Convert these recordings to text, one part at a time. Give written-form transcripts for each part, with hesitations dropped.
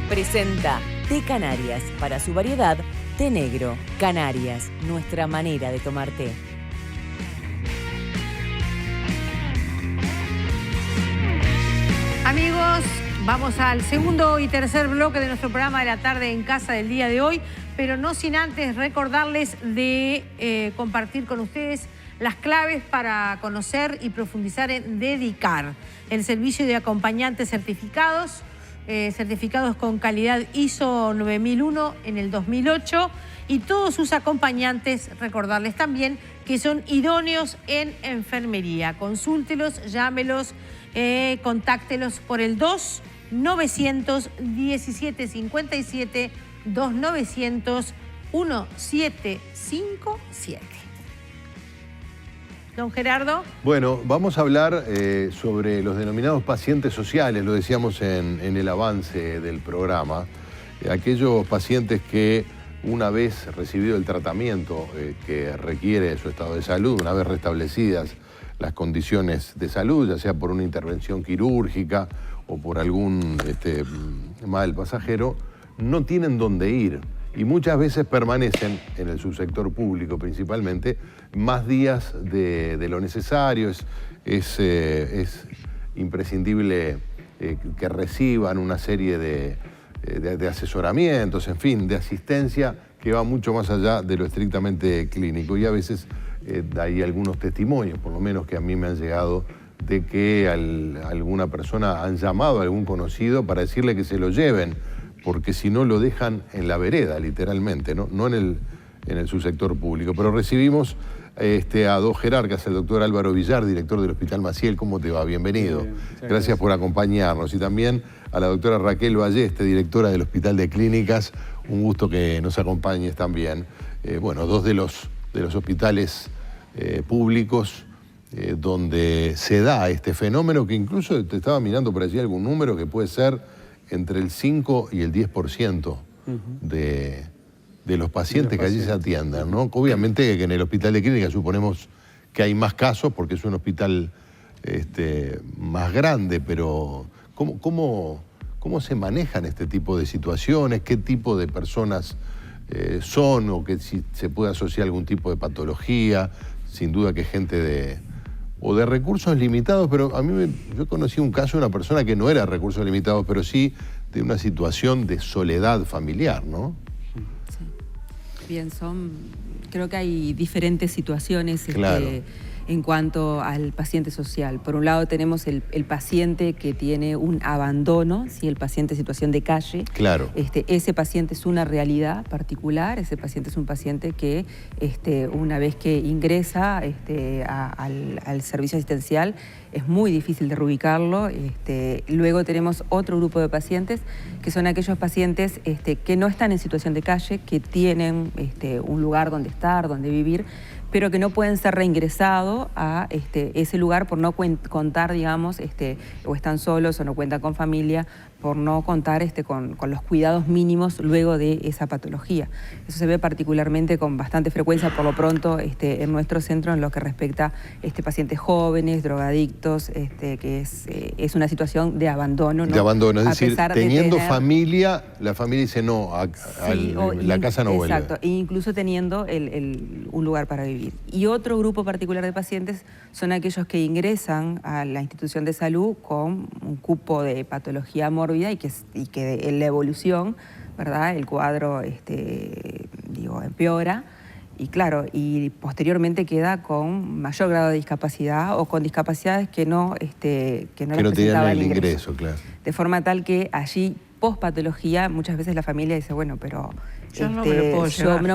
presenta Té Canarias, para su variedad, té negro. Canarias, nuestra manera de tomar té. Amigos, vamos al segundo y tercer bloque de nuestro programa de la tarde en casa del día de hoy, pero no sin antes recordarles de compartir con ustedes las claves para conocer y profundizar en Dedicar, el servicio de acompañantes certificados, certificados con calidad ISO 9001 en el 2008, y todos sus acompañantes, recordarles también que son idóneos en enfermería. Consúltelos, llámelos, contáctelos por el 2-917-57, 2-900-1757. Don Gerardo. Bueno, vamos a hablar sobre los denominados pacientes sociales, lo decíamos en el avance del programa. Aquellos pacientes que una vez recibido el tratamiento que requiere su estado de salud, una vez restablecidas las condiciones de salud, ya sea por una intervención quirúrgica o por algún mal pasajero, no tienen dónde ir. Y muchas veces permanecen en el subsector público principalmente más días de lo necesario. Es imprescindible que reciban una serie de asesoramientos, en fin, de asistencia que va mucho más allá de lo estrictamente clínico. Y a veces hay algunos testimonios, por lo menos que a mí me han llegado, de que alguna persona han llamado a algún conocido para decirle que se lo lleven, porque si no lo dejan en la vereda, literalmente, no en el subsector público. Pero recibimos a dos jerarcas, el doctor Álvaro Villar, director del Hospital Maciel. ¿Cómo te va? Bienvenido. Bien, gracias por acompañarnos. Y también a la doctora Raquel Balleste, directora del Hospital de Clínicas. Un gusto que nos acompañes también. Bueno, dos de los hospitales públicos donde se da este fenómeno, que incluso te estaba mirando por allí algún número que puede ser entre el 5 y el 10% de los pacientes que allí se atiendan, ¿no? Obviamente que en el Hospital de Clínicas suponemos que hay más casos porque es un hospital más grande, pero ¿cómo se manejan este tipo de situaciones? ¿Qué tipo de personas son? ¿O que si se puede asociar algún tipo de patología? Sin duda que gente de recursos limitados, pero yo conocí un caso de una persona que no era de recursos limitados, pero sí de una situación de soledad familiar, ¿no? Sí. Bien, creo que hay diferentes situaciones claro. En cuanto al paciente social. Por un lado tenemos el paciente que tiene un abandono, ¿sí? El paciente en situación de calle. Claro. Ese paciente es una realidad particular, ese paciente es un paciente que una vez que ingresa al servicio asistencial es muy difícil de reubicarlo. Luego tenemos otro grupo de pacientes que son aquellos pacientes que no están en situación de calle, que tienen un lugar donde estar, donde vivir, pero que no pueden ser reingresados a ese lugar por no contar, digamos, o están solos o no cuentan con familia, por no contar con los cuidados mínimos luego de esa patología. Eso se ve particularmente con bastante frecuencia, por lo pronto, en nuestro centro en lo que respecta a pacientes jóvenes, drogadictos, que es una situación de abandono, ¿no? De abandono, es decir, teniendo familia, la familia dice no, la casa no vuelve. Exacto, e incluso teniendo un lugar para vivir. Y otro grupo particular de pacientes son aquellos que ingresan a la institución de salud con un cupo de patología mórbida y que en la evolución, ¿verdad?, el cuadro empeora y claro, y posteriormente queda con mayor grado de discapacidad o con discapacidades que no tenían el ingreso, claro. De forma tal que allí, post-patología, muchas veces la familia dice, bueno, pero yo no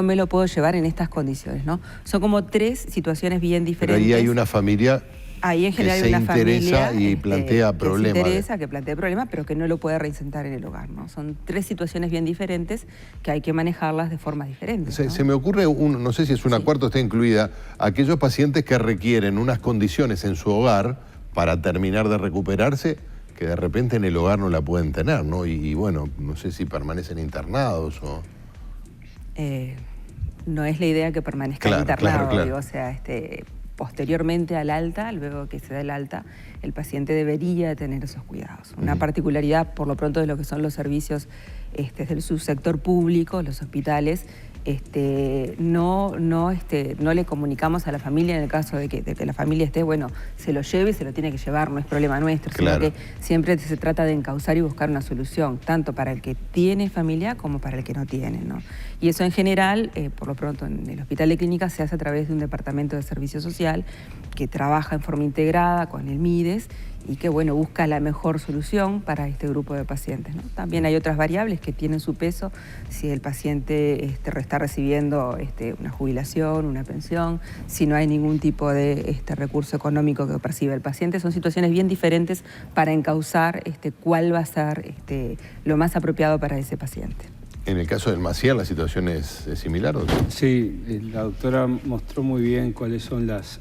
me lo puedo llevar en estas condiciones, ¿no? Son como tres situaciones bien diferentes. Pero ahí hay una familia ahí en general que hay una se interesa familia, y plantea problemas. Que plantea problemas, pero que no lo puede reinsentar en el hogar, ¿no? Son tres situaciones bien diferentes que hay que manejarlas de formas diferentes, ¿no? Se me ocurre, no sé si es una cuarta o está incluida, aquellos pacientes que requieren unas condiciones en su hogar para terminar de recuperarse, que de repente en el hogar no la pueden tener, ¿no? Y bueno, no sé si permanecen internados o... No es la idea que permanezcan internados, claro. digo, o sea, posteriormente al alta, luego que se da el alta, el paciente debería tener esos cuidados. Una particularidad, por lo pronto, de lo que son los servicios del subsector público, los hospitales, no le comunicamos a la familia en el caso de que la familia esté, bueno, se lo lleve y se lo tiene que llevar, no es problema nuestro, claro, sino que siempre se trata de encauzar y buscar una solución, tanto para el que tiene familia como para el que no tiene, ¿no? Y eso en general, por lo pronto en el Hospital de Clínicas se hace a través de un departamento de servicio social que trabaja en forma integrada con el MIDES y que, bueno, busca la mejor solución para este grupo de pacientes, ¿no? También hay otras variables que tienen su peso, si el paciente está recibiendo una jubilación, una pensión, si no hay ningún tipo de recurso económico que percibe el paciente. Son situaciones bien diferentes para encauzar cuál va a ser lo más apropiado para ese paciente. En el caso del Maciel, ¿la situación es similar? ¿O no? Sí, la doctora mostró muy bien cuáles son las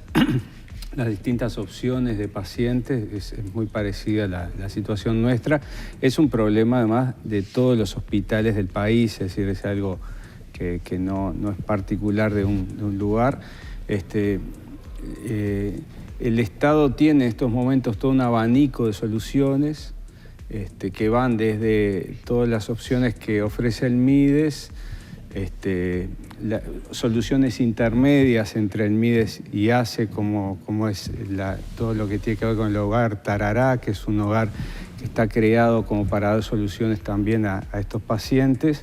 distintas opciones de pacientes. Es muy parecida la situación nuestra. Es un problema además de todos los hospitales del país, es decir, es algo que no es particular de un lugar. El Estado tiene en estos momentos todo un abanico de soluciones que van desde todas las opciones que ofrece el MIDES, soluciones intermedias entre el MIDES y ACE, como es todo lo que tiene que ver con el hogar Tarará, que es un hogar que está creado como para dar soluciones también a estos pacientes.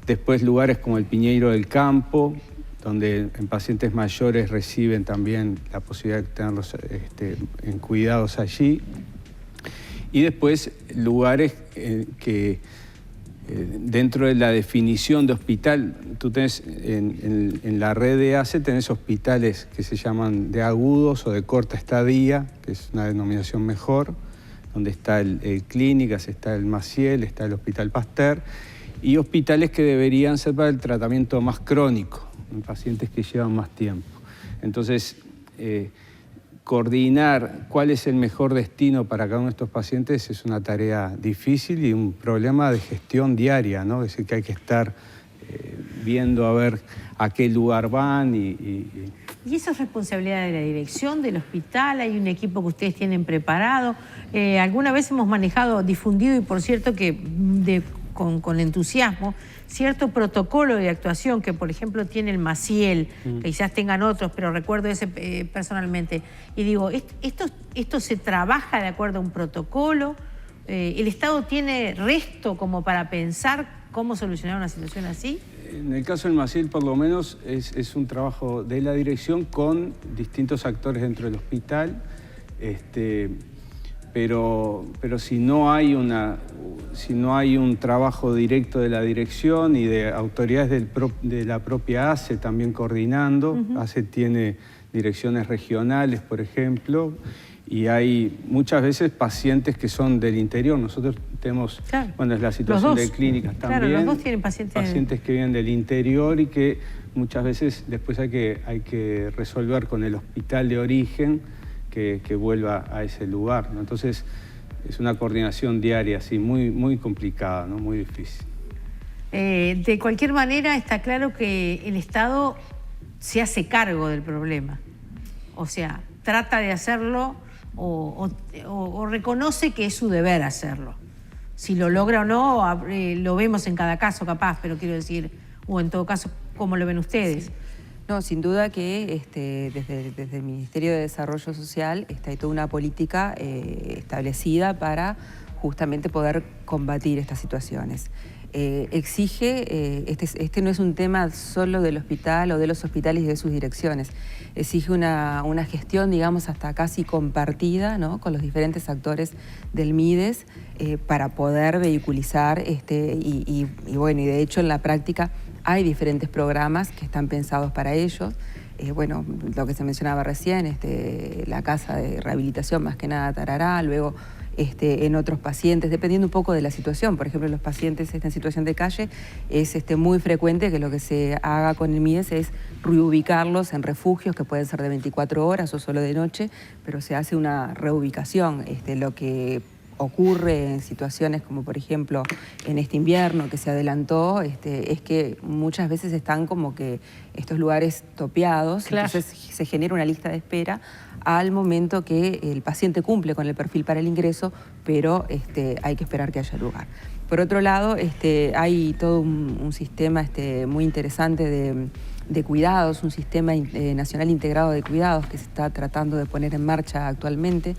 Después lugares como el Piñeiro del Campo, donde en pacientes mayores reciben también la posibilidad de tenerlos en cuidados allí. Y después lugares que dentro de la definición de hospital, tú tenés en la red de ACE tenés hospitales que se llaman de agudos o de corta estadía, que es una denominación mejor, donde está el Clínicas, está el Maciel, está el Hospital Pasteur, y hospitales que deberían ser para el tratamiento más crónico, en pacientes que llevan más tiempo. Entonces, coordinar cuál es el mejor destino para cada uno de estos pacientes es una tarea difícil y un problema de gestión diaria, ¿no? Es decir, que hay que estar viendo a ver a qué lugar van ¿Y eso es responsabilidad de la dirección del hospital? ¿Hay un equipo que ustedes tienen preparado? Alguna vez hemos manejado, difundido, y por cierto que con entusiasmo, cierto protocolo de actuación que, por ejemplo, tiene el Maciel, que quizás tengan otros, pero recuerdo ese personalmente. Y digo, ¿esto se trabaja de acuerdo a un protocolo? ¿El Estado tiene resto como para pensar cómo solucionar una situación así? En el caso del Maciel, por lo menos, es un trabajo de la dirección con distintos actores dentro del hospital. Pero si no hay un trabajo directo de la dirección y de autoridades de la propia ACE también coordinando, ACE tiene direcciones regionales, por ejemplo, y hay muchas veces pacientes que son del interior. Nosotros tenemos, claro, bueno, es la situación de Clínicas también. Claro, los dos tienen pacientes que vienen del interior y que muchas veces después hay que resolver con el hospital de origen que vuelva a ese lugar, ¿no? Entonces, es una coordinación diaria así, muy, muy complicada, ¿no? Muy difícil. De cualquier manera, está claro que el Estado se hace cargo del problema. O sea, trata de hacerlo o reconoce que es su deber hacerlo. Si lo logra o no, lo vemos en cada caso capaz, pero quiero decir, o en todo caso, ¿cómo lo ven ustedes? Sí. No, sin duda que desde el Ministerio de Desarrollo Social hay toda una política establecida para justamente poder combatir estas situaciones. Exige, este no es un tema solo del hospital o de los hospitales y de sus direcciones, exige una gestión, digamos, hasta casi compartida, ¿no?, con los diferentes actores del MIDES para poder vehiculizar y bueno, y de hecho en la práctica hay diferentes programas que están pensados para ellos. Bueno, lo que se mencionaba recién, la casa de rehabilitación, más que nada Tarará, luego en otros pacientes, dependiendo un poco de la situación. Por ejemplo, los pacientes en situación de calle es muy frecuente que lo que se haga con el MIDES es reubicarlos en refugios que pueden ser de 24 horas o solo de noche, pero se hace una reubicación. Lo que ocurre en situaciones como por ejemplo en este invierno que se adelantó, es que muchas veces están como que estos lugares topeados, claro. Entonces se genera una lista de espera al momento que el paciente cumple con el perfil para el ingreso, pero hay que esperar que haya lugar. Por otro lado, hay todo un sistema muy interesante de cuidados, un sistema nacional integrado de cuidados que se está tratando de poner en marcha actualmente,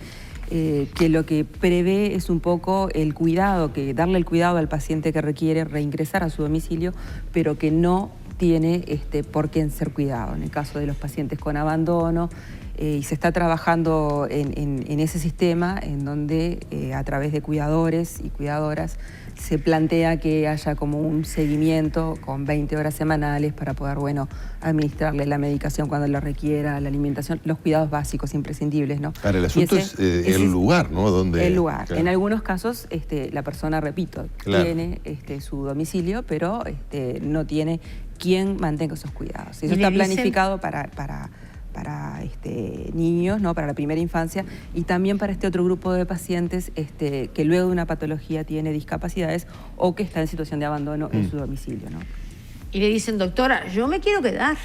que lo que prevé es un poco el cuidado, darle el cuidado al paciente que requiere reingresar a su domicilio, pero que no tiene por qué ser cuidado. En el caso de los pacientes con abandono, y se está trabajando en ese sistema en donde a través de cuidadores y cuidadoras se plantea que haya como un seguimiento con 20 horas semanales para poder, administrarle la medicación cuando la requiera, la alimentación, los cuidados básicos imprescindibles, ¿no? Claro, el asunto es el lugar, ¿no? El lugar. Claro. En algunos casos la persona, repito, claro, tiene su domicilio, pero no tiene quien mantenga esos cuidados. Eso ¿Y está le dicen... planificado para niños, ¿no? Para la primera infancia, y también para este otro grupo de pacientes que luego de una patología tiene discapacidades o que está en situación de abandono en su domicilio, ¿no? Y le dicen, doctora, yo me quiero quedar.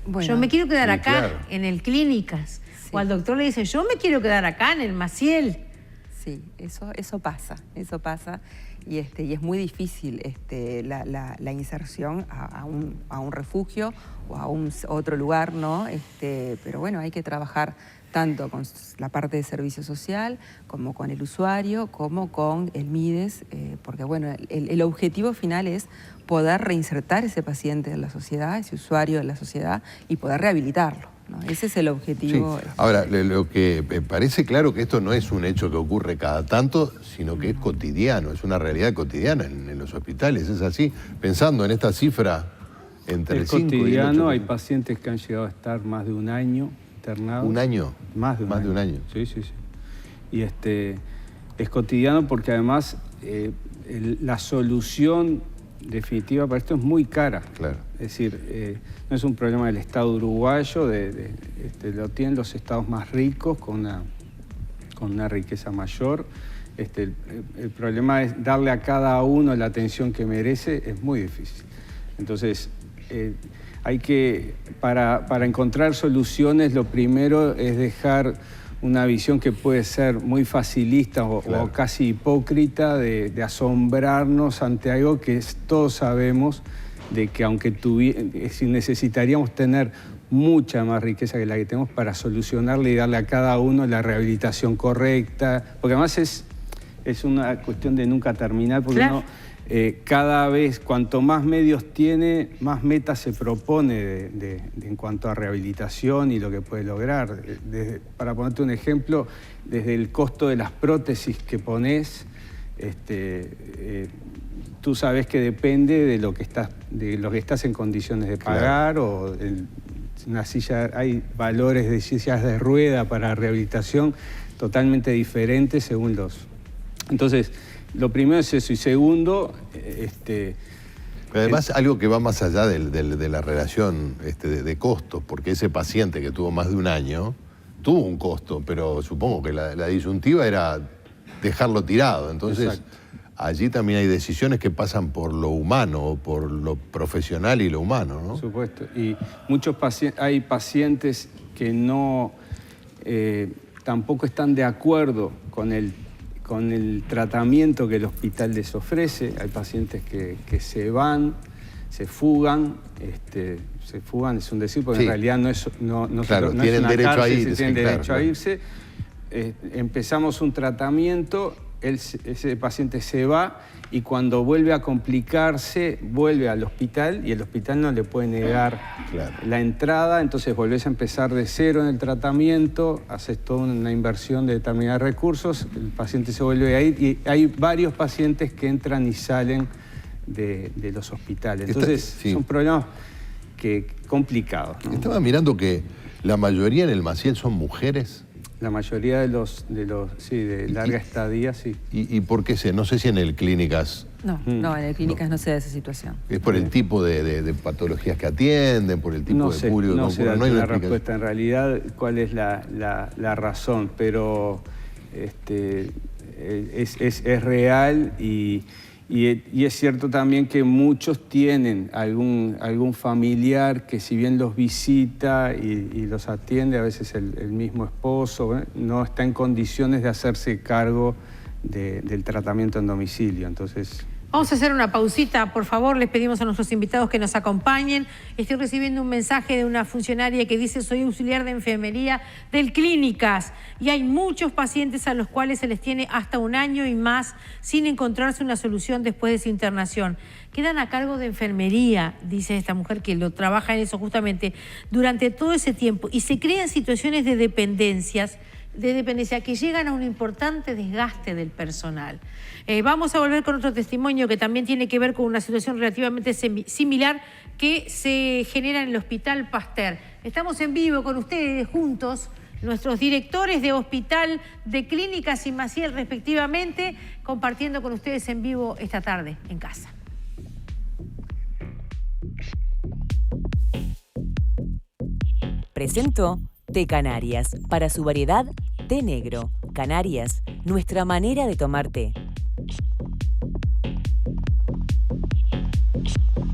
Bueno, yo me quiero quedar acá, claro, en el Clínicas. Sí. O al doctor le dice, yo me quiero quedar acá, en el Maciel. Sí, eso pasa. Y es muy difícil la inserción a un refugio o a otro lugar, ¿no? Pero bueno, hay que trabajar tanto con la parte de servicio social, como con el usuario, como con el MIDES, porque bueno, el objetivo final es poder reinsertar ese paciente en la sociedad, ese usuario en la sociedad, y poder rehabilitarlo, ¿no? Ese es el objetivo. Sí. Ahora, lo que me parece claro que esto no es un hecho que ocurre cada tanto, sino que es cotidiano, es una realidad cotidiana en los hospitales, es así. Pensando en esta cifra entre el 5 y el 8. Cotidiano, hay pacientes que han llegado a estar más de un año internados. ¿Un año? Más de un año. Sí. Y es cotidiano porque además la solución definitiva para esto es muy cara. Claro. Es decir, no es un problema del Estado uruguayo, lo tienen los estados más ricos con una riqueza mayor. El problema es darle a cada uno la atención que merece, es muy difícil. Entonces, hay que, para encontrar soluciones, lo primero es dejar una visión que puede ser muy facilista o casi hipócrita de asombrarnos ante algo que todos sabemos de que aunque necesitaríamos tener mucha más riqueza que la que tenemos para solucionarle y darle a cada uno la rehabilitación correcta, porque además es una cuestión de nunca terminar, porque claro, uno cada vez, cuanto más medios tiene, más metas se propone en cuanto a rehabilitación y lo que puede lograr. Para ponerte un ejemplo, desde el costo de las prótesis que pones, tú sabes que depende de lo que estás en condiciones de pagar, claro, o una silla, hay valores de sillas de rueda para rehabilitación totalmente diferentes según los... Entonces, lo primero es eso, y segundo... Pero además, algo que va más allá de la relación de costos, porque ese paciente que tuvo más de un año tuvo un costo, pero supongo que la disyuntiva era dejarlo tirado. Entonces, exacto, allí también hay decisiones que pasan por lo humano, por lo profesional y lo humano, ¿no? Por supuesto. Y hay pacientes que no tampoco están de acuerdo con el tratamiento que el hospital les ofrece. Hay pacientes que se van, se fugan, es un decir, porque sí, en realidad claro, tienen derecho a irse. Tienen derecho a irse. Empezamos un tratamiento, ese paciente se va y cuando vuelve a complicarse, vuelve al hospital y el hospital no le puede negar, claro, la entrada, entonces volvés a empezar de cero en el tratamiento, haces toda una inversión de determinados recursos, el paciente se vuelve a ir y hay varios pacientes que entran y salen de los hospitales. Entonces, sí, son problemas complicados, ¿no? Estaba mirando que la mayoría en el Maciel son mujeres. La mayoría de larga estadía, sí. ¿Y por qué sé? No sé si en el Clínicas... No, en el Clínicas no se da esa situación. ¿Es por el tipo de patologías que atienden, por el tipo de público? No sé, no hay una respuesta en realidad cuál es la razón, pero es real y es cierto también que muchos tienen algún familiar que si bien los visita y los atiende, a veces el mismo esposo, no está en condiciones de hacerse cargo del tratamiento en domicilio. Entonces, vamos a hacer una pausita, por favor, les pedimos a nuestros invitados que nos acompañen. Estoy recibiendo un mensaje de una funcionaria que dice: soy auxiliar de enfermería del Clínicas y hay muchos pacientes a los cuales se les tiene hasta 1 año y más sin encontrarse una solución después de su internación. Quedan a cargo de enfermería, dice esta mujer que lo trabaja en eso justamente, durante todo ese tiempo y se crean situaciones de dependencia que llegan a un importante desgaste del personal. Vamos a volver con otro testimonio que también tiene que ver con una situación relativamente similar que se genera en el Hospital Pasteur. Estamos en vivo con ustedes juntos, nuestros directores de Hospital, de Clínicas y Maciel respectivamente, compartiendo con ustedes en vivo esta tarde en casa. Presentó Té Canarias, para su variedad té negro. Canarias, nuestra manera de tomar té.